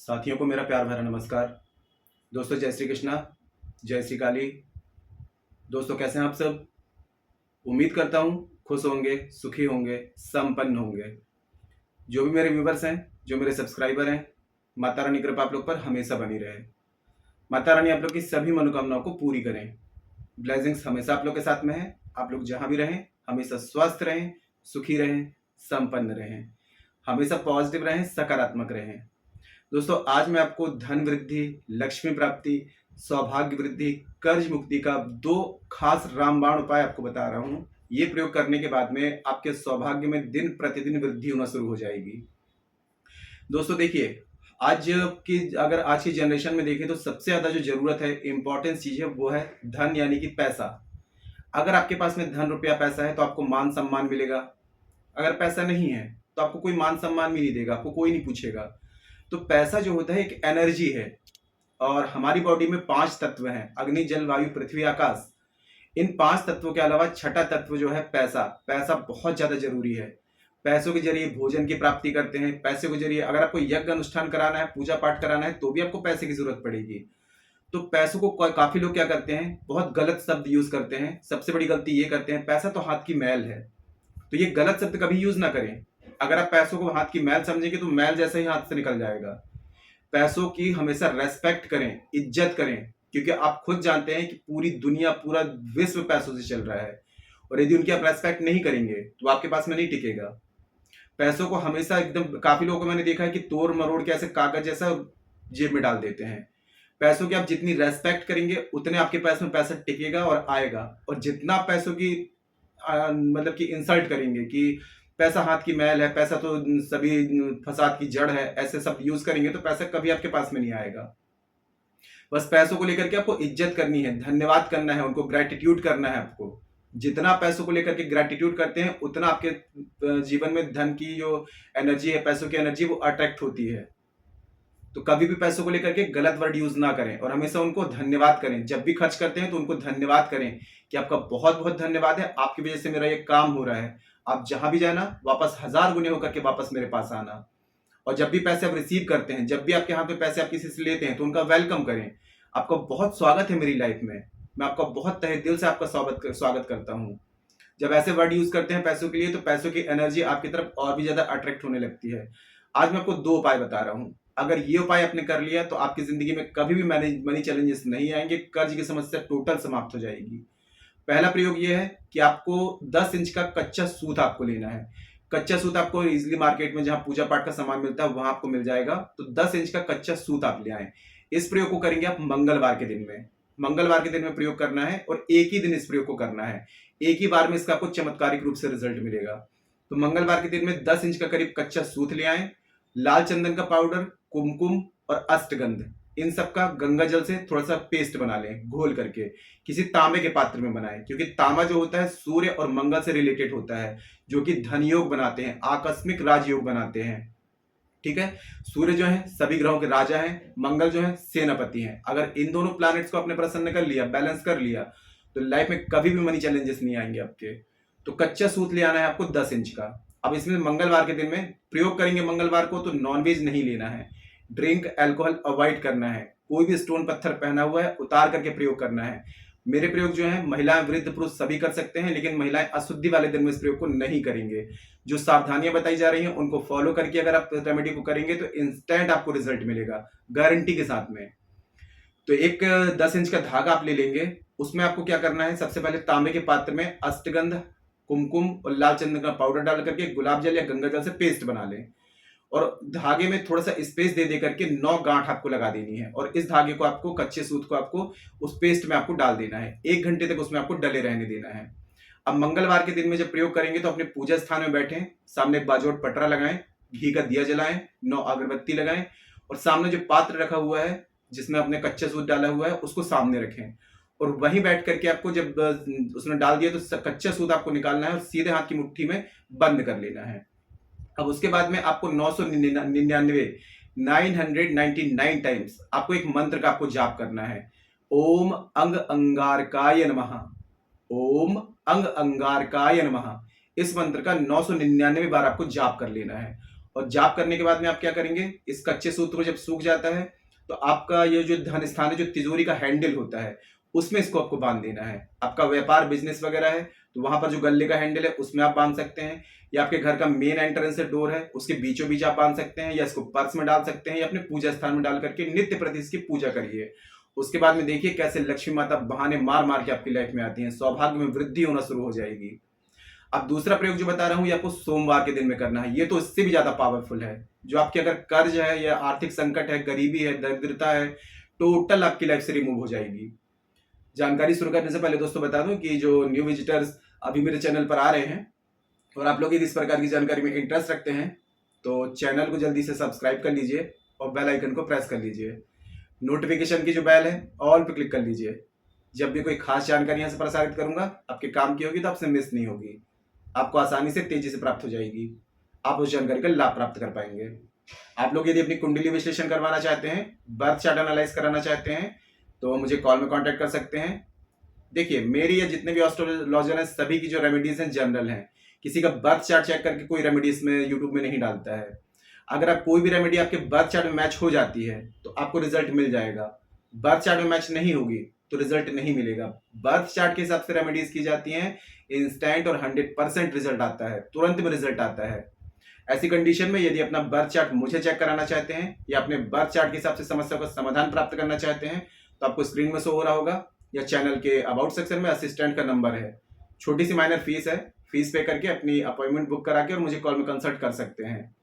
साथियों को मेरा प्यार भरा नमस्कार। दोस्तों जय श्री कृष्णा, जय श्री काली। दोस्तों कैसे हैं आप सब? उम्मीद करता हूँ खुश होंगे, सुखी होंगे, संपन्न होंगे। जो भी मेरे व्यूवर्स हैं, जो मेरे सब्सक्राइबर हैं, माता रानी कृपा आप लोग पर हमेशा बनी रहे। माता रानी आप लोग की सभी मनोकामनाओं को पूरी करें। ब्लेसिंग्स हमेशा आप लोग के साथ में है। आप लोग जहाँ भी रहें हमेशा स्वस्थ रहें, सुखी रहें, संपन्न रहें, हमेशा पॉजिटिव रहें, सकारात्मक रहें। दोस्तों आज मैं आपको धन वृद्धि, लक्ष्मी प्राप्ति, सौभाग्य वृद्धि, कर्ज मुक्ति का 2 खास रामबाण उपाय आपको बता रहा हूं। ये प्रयोग करने के बाद में आपके सौभाग्य में दिन प्रतिदिन वृद्धि होना शुरू हो जाएगी। दोस्तों देखिए, अगर आज की जनरेशन में देखें तो सबसे ज्यादा जो जरूरत है, इंपॉर्टेंट चीज है, वो है धन यानी कि पैसा। अगर आपके पास में धन रुपया पैसा है तो आपको मान सम्मान मिलेगा। अगर पैसा नहीं है तो आपको कोई मान सम्मान भी नहीं देगा, आपको कोई नहीं पूछेगा। तो पैसा जो होता है एक एनर्जी है, और हमारी बॉडी में 5 तत्व हैं, अग्नि, जल, वायु, पृथ्वी, आकाश। इन 5 तत्वों के अलावा छठा तत्व जो है पैसा। पैसा बहुत ज्यादा जरूरी है। पैसों के जरिए भोजन की प्राप्ति करते हैं। पैसे के जरिए अगर आपको यज्ञ अनुष्ठान कराना है, पूजा पाठ कराना है, तो भी आपको पैसे की जरूरत पड़ेगी। तो पैसों को काफी लोग क्या करते हैं, बहुत गलत शब्द यूज करते हैं। सबसे बड़ी गलती ये करते हैं, पैसा तो हाथ की मैल है। तो ये गलत शब्द कभी यूज ना करें। अगर आप पैसों को हाथ की मैल समझेंगे तो मैल जैसे ही हाथ से निकल जाएगा। पैसों की हमेशा रेस्पेक्ट करें, इज्जत करें, क्योंकि आप खुद जानते हैं कि पूरी दुनिया, पूरा विश्व पैसों से चल रहा है, और यदि उनकी आप रेस्पेक्ट नहीं करेंगे तो आपके पास में नहीं टिकेगा। पैसों को हमेशा एकदम, काफी लोगों को मैंने देखा है कि तोड़ मरोड़ के ऐसे कागज जैसा जेब में डाल देते हैं। पैसों की आप जितनी रेस्पेक्ट करेंगे उतने आपके पास में पैसा टिकेगा और आएगा। और जितना पैसों की मतलब कि इंसल्ट करेंगे कि पैसा हाथ की मैल है, पैसा तो सभी फसाद की जड़ है, ऐसे सब यूज करेंगे तो पैसा कभी आपके पास में नहीं आएगा। बस पैसों को लेकर के आपको इज्जत करनी है, धन्यवाद करना है, उनको ग्रेटिट्यूड करना है। आपको जितना पैसों को लेकर के ग्रेटिट्यूड करते हैं उतना आपके जीवन में धन की जो एनर्जी है, पैसों की एनर्जी, वो अट्रैक्ट होती है। तो कभी भी पैसों को लेकर के गलत वर्ड यूज ना करें, और हमेशा उनको धन्यवाद करें। जब भी खर्च करते हैं तो उनको धन्यवाद करें कि आपका बहुत बहुत धन्यवाद है, आपकी वजह से मेरा ये काम हो रहा है। आप जहां भी जाना वापस 1000 गुने होकर के वापस मेरे पास आना। और जब भी पैसे आप रिसीव करते हैं, जब भी आपके हाथ में पैसे आप किसी से लेते हैं, तो उनका वेलकम करें। आपका बहुत स्वागत है मेरी लाइफ में, मैं आपका बहुत तहे दिल से आपका स्वागत करता हूँ। जब ऐसे वर्ड यूज करते हैं पैसों के लिए, तो पैसों की एनर्जी आपकी तरफ और भी ज्यादा अट्रैक्ट होने लगती है। आज मैं आपको 2 उपाय बता रहा हूँ। अगर ये उपाय आपने कर लिया तो आपकी जिंदगी में कभी भी मनी चैलेंजेस नहीं आएंगे, कर्ज की समस्या टोटल समाप्त हो जाएगी। पहला प्रयोग ये है कि आपको 10 इंच का कच्चा सूत आपको लेना है। कच्चा सूत आपको इजिली मार्केट में जहां पूजा पाठ का सामान मिलता है वहां आपको मिल जाएगा। तो 10 इंच का कच्चा सूत आप ले आए। इस प्रयोग को करेंगे आप मंगलवार के दिन में। मंगलवार के दिन में प्रयोग करना है, और एक ही दिन इस प्रयोग को करना है। एक ही बार में इसका आपको चमत्कारिक रूप से रिजल्ट मिलेगा। तो मंगलवार के दिन में 10 इंच का करीब कच्चा सूत ले आए। लाल चंदन का पाउडर, कुमकुम और अष्टगंध, इन सब का गंगा जल से थोड़ा सा पेस्ट बना लें, घोल करके किसी तांबे के पात्र में बनाएं। क्योंकि तांबा जो होता है सूर्य और मंगल से रिलेटेड होता है, जो कि धन योग बनाते हैं, आकस्मिक राजयोग बनाते हैं। ठीक है, सूर्य जो है सभी ग्रहों के राजा हैं, मंगल जो है सेनापति हैं। अगर इन दोनों प्लैनेट्स को आपने प्रसन्न कर लिया, बैलेंस कर लिया, तो लाइफ में कभी भी मनी चैलेंजेस नहीं आएंगे आपके। तो कच्चा सूत ले आना है आपको 10 इंच का। अब इसमें मंगलवार के दिन में प्रयोग करेंगे। मंगलवार को तो नॉनवेज नहीं लेना है, ड्रिंक, अल्कोहल अवॉइड करना है। कोई भी स्टोन पत्थर पहना हुआ है उतार करके प्रयोग करना है। मेरे प्रयोग जो है महिलाएं, वृद्ध, पुरुष सभी कर सकते हैं, लेकिन महिलाएं अशुद्धि वाले दिन में इस प्रयोग को नहीं करेंगे। जो सावधानियां बताई जा रही हैं उनको फॉलो करके अगर आप रेमेडी को करेंगे तो इंस्टेंट आपको रिजल्ट मिलेगा, गारंटी के साथ में। तो एक 10 इंच का धागा आप ले लेंगे। उसमें आपको क्या करना है, सबसे पहले तांबे के पात्र में अष्टगंध, कुमकुम और लाल चंदन का पाउडर डाल करके गुलाब जल या गंगा जल से पेस्ट बना लें, और धागे में थोड़ा सा स्पेस दे दे करके 9 गांठ आपको लगा देनी है। और इस धागे को आपको, कच्चे सूत को आपको उस पेस्ट में आपको डाल देना है। 1 घंटे तक उसमें आपको डले रहने देना है। अब मंगलवार के दिन में जब प्रयोग करेंगे तो अपने पूजा स्थान में बैठें, सामने एक बाजोट पटरा लगाएं, घी का दिया जलाएं, 9 अगरबत्ती लगाएं, और सामने जो पात्र रखा हुआ है जिसमें अपने कच्चा सूत डाला हुआ है उसको सामने रखें। और वहीं बैठ करके आपको जब उसमें डाल दिया तो कच्चा सूत आपको निकालना है और सीधे हाथ की मुट्ठी में बंद कर लेना है। अब उसके बाद में आपको 999 टाइम्स आपको एक मंत्र का आपको जाप करना है। ओम अंग अंगारकाय नमः, ओम अंग अंगारकाय नमः। इस मंत्र का 999 बार आपको जाप कर लेना है। और जाप करने के बाद में आप क्या करेंगे, इस कच्चे सूत्र को जब सूख जाता है तो आपका ये जो धन स्थान है, जो तिजोरी का हैंडल होता है, उसमें इसको आपको बांध देना है। आपका व्यापार बिजनेस वगैरह है तो वहां पर जो गल्ले का हैंडल है उसमें आप बांध सकते हैं, या आपके घर का मेन एंट्रेंस डोर है उसके बीचों बीच आप बांध सकते हैं, या इसको पर्स में डाल सकते हैं, या अपने पूजा स्थान में डाल करके नित्य प्रति इसकी पूजा करिए। उसके बाद में देखिए कैसे लक्ष्मी माता बहाने मार मार के आपकी लाइफ में आती हैं, सौभाग्य में वृद्धि होना शुरू हो जाएगी। अब दूसरा प्रयोग जो बता रहा हूं ये आपको सोमवार के दिन में करना है। ये तो इससे भी ज्यादा पावरफुल है। जो आपके अगर कर्ज है या आर्थिक संकट है, गरीबी है, दरिद्रता है, टोटल आपकी लाइफ से रिमूव हो जाएगी। जानकारी शुरू करने से पहले दोस्तों बता दूं कि जो न्यू विजिटर्स अभी मेरे चैनल पर आ रहे हैं और आप लोग इस प्रकार की जानकारी में इंटरेस्ट रखते हैं तो चैनल को जल्दी से सब्सक्राइब कर लीजिए और बेल आइकन को प्रेस कर लीजिए। नोटिफिकेशन की जो बेल है ऑल पे क्लिक कर लीजिए। जब भी कोई खास जानकारी यहाँ से प्रसारित करूंगा आपके काम की होगी तो आपसे मिस नहीं होगी, आपको आसानी से तेजी से प्राप्त हो जाएगी, आप उस जानकारी का लाभ प्राप्त कर पाएंगे। आप लोग यदि अपनी कुंडली विश्लेषण करवाना चाहते हैं, बर्थ चार्ट एनालाइज कराना चाहते हैं तो मुझे कॉल में कांटेक्ट कर सकते हैं। देखिए मेरी या जितने भी एस्ट्रोलॉजर हैं सभी की जो रेमेडीज हैं जनरल हैं, किसी का बर्थ चार्ट चेक करके कोई रेमेडीज में यूट्यूब में नहीं डालता है। अगर आप कोई भी रेमेडी आपके बर्थ चार्ट में मैच हो जाती है तो आपको रिजल्ट मिल जाएगा, बर्थ चार्ट में मैच नहीं होगी तो रिजल्ट नहीं मिलेगा। बर्थ चार्ट के हिसाब से रेमेडीज की जाती हैं, इंस्टेंट और 100% रिजल्ट आता है, तुरंत में रिजल्ट आता है। ऐसी कंडीशन में यदि अपना बर्थ चार्ट मुझे चेक कराना चाहते हैं या अपने बर्थ चार्ट के हिसाब से समस्या का समाधान प्राप्त करना चाहते हैं तो आपको स्क्रीन में शो हो रहा होगा या चैनल के अबाउट सेक्शन में असिस्टेंट का नंबर है। छोटी सी माइनर फीस है, फीस पे करके अपनी अपॉइंटमेंट बुक करा के और मुझे कॉल में कंसल्ट कर सकते हैं।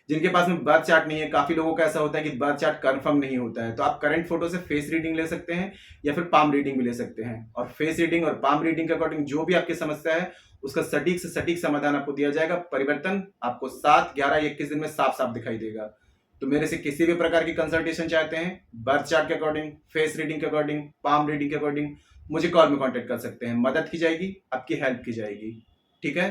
जिनके पास में बर्थ चार्ट नहीं है, काफी लोगों का ऐसा होता है कि बर्थ चार्ट कंफर्म नहीं होता है, तो आप करंट फोटो से फेस रीडिंग ले सकते हैं या फिर पाम रीडिंग भी ले सकते हैं। और फेस रीडिंग और पाम रीडिंग के अकॉर्डिंग जो भी आपकी समस्या है उसका सटीक से सटीक समाधान आपको दिया जाएगा। परिवर्तन आपको 7, 11, 21 दिन में साफ साफ दिखाई देगा। तो मेरे से किसी भी प्रकार की कंसल्टेशन चाहते हैं, बर्थ चार्ट के अकॉर्डिंग, फेस रीडिंग के अकॉर्डिंग, पाम रीडिंग के अकॉर्डिंग, मुझे कॉल में कांटेक्ट कर सकते हैं। मदद की जाएगी, आपकी हेल्प की जाएगी। ठीक है,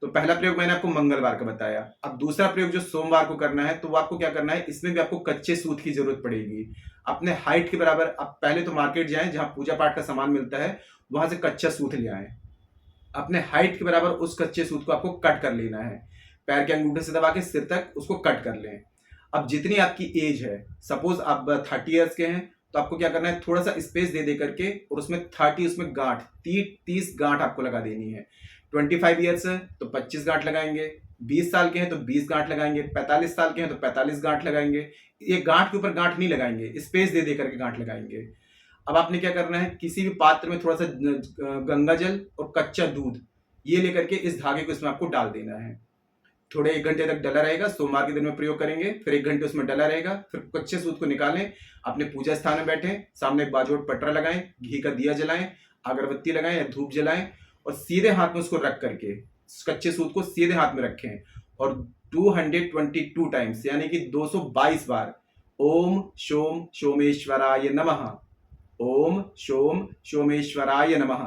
तो पहला प्रयोग मैंने आपको मंगलवार का बताया। अब दूसरा प्रयोग जो सोमवार को करना है तो वो आपको क्या करना है, इसमें भी आपको कच्चे सूत की जरूरत पड़ेगी। अपने हाइट के बराबर आप पहले तो मार्केट जाएं जहां पूजा पाठ का सामान मिलता है, वहां से कच्चा सूत ले आए। अपने हाइट के बराबर उस कच्चे सूत को आपको कट कर लेना है, पैर के अंगूठे से दबा के सिर तक उसको कट कर लें। अब जितनी आपकी एज है, सपोज आप 30 ईयर्स के हैं तो आपको क्या करना है, थोड़ा सा स्पेस दे दे करके और उसमें 30 उसमें गांठ 30 गांठ आपको लगा देनी है। 25 ईयर्स है तो 25 गांठ लगाएंगे, 20 साल के हैं तो 20 गांठ लगाएंगे, 45 साल के हैं तो 45 गांठ लगाएंगे। ये गांठ के ऊपर गांठ नहीं लगाएंगे, स्पेस दे दे करके गांठ लगाएंगे। अब आपने क्या करना है, किसी भी पात्र में थोड़ा सा गंगा जल और कच्चा दूध ये लेकर के इस धागे को इसमें आपको डाल देना है। थोड़े 1 घंटे तक डला रहेगा, सोमवार के दिन में प्रयोग करेंगे, फिर 1 घंटे उसमें डला रहेगा, फिर कच्चे सूत को निकालें, अपने पूजा स्थान में बैठे, सामने एक बाजूट पटरा लगाएं, घी का दिया जलाएं, अगरबत्ती लगाएं या धूप जलाएं और सीधे हाथ में उसको रख करके कच्चे सूत को सीधे हाथ में रखें और 222 टाइम्स यानी कि 222 बार ओम शोम सोमेश्वराय नमः, ओम शोम सोमेश्वराय नमः,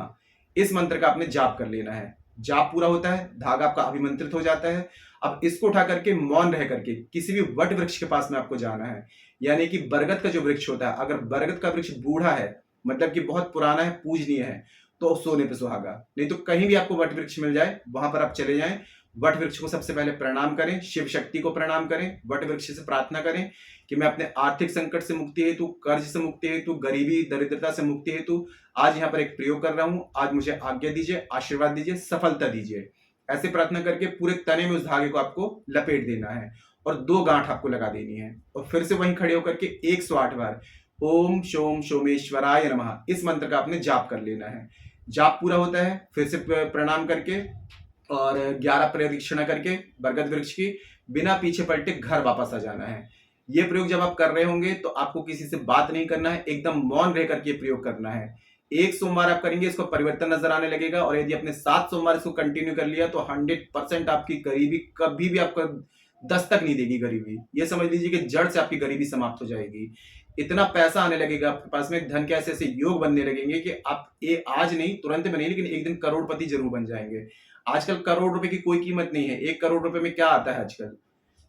इस मंत्र का आपने जाप कर लेना है। जाप पूरा होता है, धागा आपका अभिमंत्रित हो जाता है। अब इसको उठा करके मौन रह करके किसी भी वट वृक्ष के पास में आपको जाना है, यानी कि बरगद का जो वृक्ष होता है, अगर बरगद का वृक्ष बूढ़ा है मतलब कि बहुत पुराना है, पूजनीय है, तो सोने पे सुहागा। नहीं तो कहीं भी आपको वट वृक्ष मिल जाए वहां पर आप चले जाएं, वट वृक्ष को सबसे पहले प्रणाम करें, शिव शक्ति को प्रणाम करें, वट वृक्ष से प्रार्थना करें कि मैं अपने आर्थिक संकट से मुक्ति हेतु, कर्ज से मुक्ति हेतु, गरीबी दरिद्रता से मुक्ति हेतु आज यहाँ पर एक प्रयोग कर रहा हूं, आज मुझे आज्ञा दीजिए, आशीर्वाद दीजिए, सफलता दीजिए। ऐसे प्रार्थना करके पूरे तने में उस धागे को आपको लपेट देना है और 2 गांठ आपको लगा देनी है और फिर से वहीं खड़े होकर के 108 बार ओम शोम सोमेश्वराय नमः इस मंत्र का आपने जाप कर लेना है। जाप पूरा होता है, फिर से प्रणाम करके और 11 प्रदक्षिणा करके बरगद वृक्ष की बिना पीछे पलटे घर वापस आ जाना है। ये प्रयोग जब आप कर रहे होंगे तो आपको किसी से बात नहीं करना है, एकदम मौन रह करके प्रयोग करना है। 1 सोमवार आप करेंगे, इसको परिवर्तन नजर आने लगेगा और यदि आपने 7 सोमवार इसको कंटिन्यू कर लिया तो 100% आपकी गरीबी कभी भी आपका दस्तक नहीं देगी। गरीबी ये समझ लीजिए कि जड़ से आपकी गरीबी समाप्त हो जाएगी। इतना पैसा आने लगेगा आपके पास में, धन के ऐसे ऐसे योग बनने लगेंगे कि आप ये आज नहीं, तुरंत में नहीं, लेकिन एक दिन करोड़पति जरूर बन जाएंगे। आजकल करोड़ रुपए की कोई कीमत नहीं है। 1 करोड़ रुपए में क्या आता है आजकल,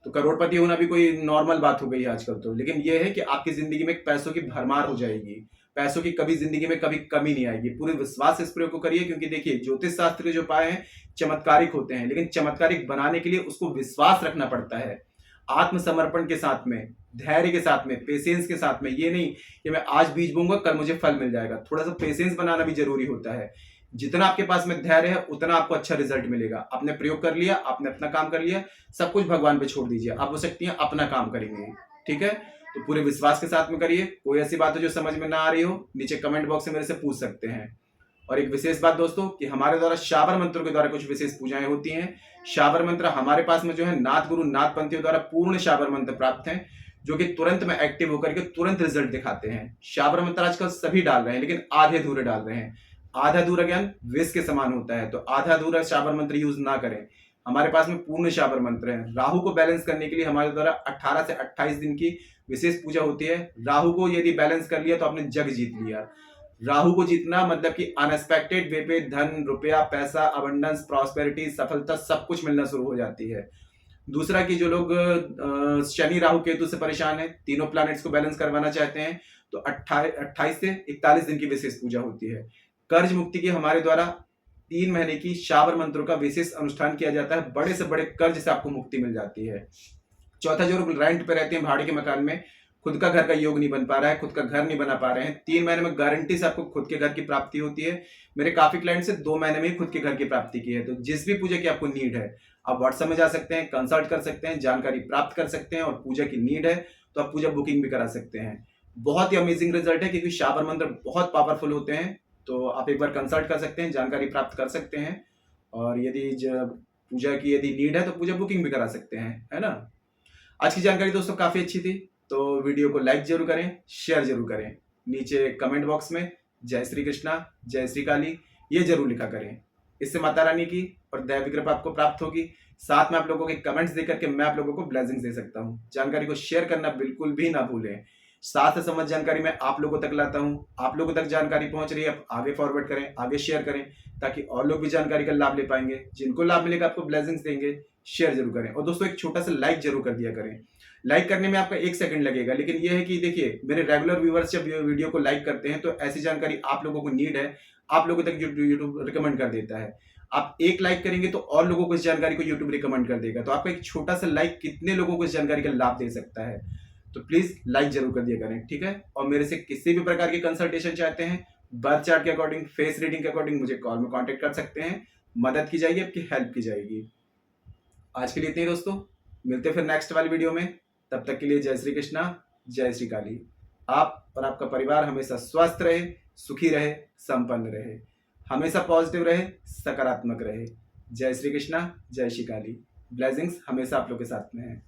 तो करोड़पति होना भी कोई नॉर्मल बात हो गई है आजकल तो। लेकिन यह है कि आपकी जिंदगी में पैसों की भरमार हो जाएगी, पैसों की कभी जिंदगी में कभी कमी नहीं आएगी। पूरे विश्वास से इस प्रयोग को करिए, क्योंकि देखिए ज्योतिष शास्त्र के जो उपाय हैं चमत्कारिक होते हैं, लेकिन चमत्कारिक बनाने के लिए उसको विश्वास रखना पड़ता है, आत्मसमर्पण के साथ में, धैर्य के साथ में, पेशेंस के साथ में। ये नहीं कि मैं आज बीज बोऊंगा कल मुझे फल मिल जाएगा। थोड़ा सा पेशेंस बनाना भी जरूरी होता है। जितना आपके पास में धैर्य है उतना आपको अच्छा रिजल्ट मिलेगा। आपने प्रयोग कर लिया, आपने अपना काम कर लिया, सब कुछ भगवान पे छोड़ दीजिए। आप हो सकती हैं अपना काम करेंगे, ठीक है। तो पूरे विश्वास के साथ में करिए। कोई ऐसी बात है जो समझ में ना आ रही हो, नीचे कमेंट बॉक्स में मेरे से पूछ सकते हैं। और एक विशेष बात दोस्तों कि हमारे द्वारा शाबर मंत्रों के द्वारा कुछ विशेष पूजाएं होती हैं। शाबर मंत्र हमारे पास में जो है नाथ गुरु नाथ पंथियों द्वारा पूर्ण शाबर मंत्र प्राप्त हैं, जो कि तुरंत में एक्टिव होकर के तुरंत रिजल्ट दिखाते हैं। शाबर मंत्र आजकल सभी डाल रहे हैं, लेकिन आधे अधूरे डाल रहे हैं। आधा अधूरा ज्ञान विष के समान होता है, तो आधा अधूरा शाबर मंत्र यूज ना करें। हमारे पास में पूर्ण शाबर मंत्र है। राहु को बैलेंस करने के लिए हमारे द्वारा 18 से 28 दिन की विशेष पूजा होती है। राहु को यदि बैलेंस कर लिया तो आपने जग जीत लिया। राहु को जीतना मतलब कि अनएक्सपेक्टेड वे पे धन, रुपया, पैसा, अबंडेंस, प्रॉस्पेरिटी, सफलता सब कुछ मिलना शुरू हो जाती है। दूसरा कि जो लोग शनि राहु केतु से परेशान है, तीनों प्लैनेट्स को बैलेंस करवाना चाहते हैं, तो 28 से 41 दिन की विशेष पूजा होती है। कर्ज मुक्ति की हमारे द्वारा 3 महीने की शाबर मंत्रों का विशेष अनुष्ठान किया जाता है। बड़े से बड़े कर्ज से आपको मुक्ति मिल जाती है। चौथा, जो लोग रेंट पे रहते हैं, भाड़े के मकान में, खुद का घर का योग नहीं बन पा रहा है, खुद का घर नहीं बना पा रहे हैं, 3 महीने में गारंटी से आपको खुद के घर की प्राप्ति होती है। मेरे काफी क्लाइंट से 2 महीने में ही खुद के घर की प्राप्ति की है। तो जिस भी पूजा की आपको नीड है, आप व्हाट्सएप में जा सकते हैं, कंसल्ट कर सकते हैं, जानकारी प्राप्त कर सकते हैं, और पूजा की नीड है तो आप पूजा बुकिंग भी करा सकते हैं। बहुत ही अमेजिंग रिजल्ट है, क्योंकि शाबर मंत्र बहुत पावरफुल होते हैं। तो आप एक बार कंसल्ट कर सकते हैं, जानकारी प्राप्त कर सकते हैं, और यदि पूजा की यदि नीड है तो पूजा बुकिंग भी करा सकते हैं, है ना। आज की जानकारी दोस्तों काफी अच्छी थी, तो वीडियो को लाइक जरूर करें, शेयर जरूर करें। नीचे कमेंट बॉक्स में जय श्री कृष्णा, जय श्री काली ये जरूर लिखा करें। इससे माता रानी की और दैवी कृपा आपको प्राप्त होगी। साथ में आप लोगों के कमेंट्स देकर के मैं आप लोगों को ब्लेसिंग्स दे सकता हूँ। जानकारी को शेयर करना बिल्कुल भी ना भूलें। साथ समझ जानकारी मैं आप लोगों तक लाता हूँ। आप लोगों तक जानकारी पहुंच रही है, आप आगे फॉरवर्ड करें, आगे शेयर करें, ताकि और लोग भी जानकारी का लाभ ले पाएंगे। जिनको लाभ मिलेगा आपको ब्लेसिंग्स देंगे। शेयर जरूर करें, और दोस्तों एक छोटा सा लाइक जरूर कर दिया करें। लाइक करने में आपका 1 सेकंड लगेगा, लेकिन यह है कि देखिए मेरे रेगुलर व्यूअर्स जब वीडियो को लाइक करते हैं तो ऐसी जानकारी आप लोगों को नीड है, आप लोगों तक यूट्यूब रिकमेंड कर देता है। आप एक लाइक करेंगे तो और लोगों को इस जानकारी को यूट्यूब रिकमेंड कर देगा। तो आपका एक छोटा सा लाइक कितने लोगों को इस जानकारी का लाभ दे सकता है। तो प्लीज लाइक जरूर कर दिया करें, ठीक है। और मेरे से किसी भी प्रकार की कंसल्टेशन चाहते हैं, बर्थ चार्ट के अकॉर्डिंग, फेस रीडिंग के अकॉर्डिंग, मुझे कॉल में कांटेक्ट कर सकते हैं। मदद की जाएगी, आपकी हेल्प की जाएगी। आज के लिए इतने ही दोस्तों, मिलते हैं फिर नेक्स्ट वाली वीडियो में। तब तक के लिए जय श्री कृष्णा, जय श्री काली। आप और आपका परिवार हमेशा स्वस्थ रहे, सुखी रहे, संपन्न रहे, हमेशा पॉजिटिव रहे, सकारात्मक रहे। जय श्री कृष्णा, जय श्री काली। ब्लेसिंग्स हमेशा आप लोग के साथ में है।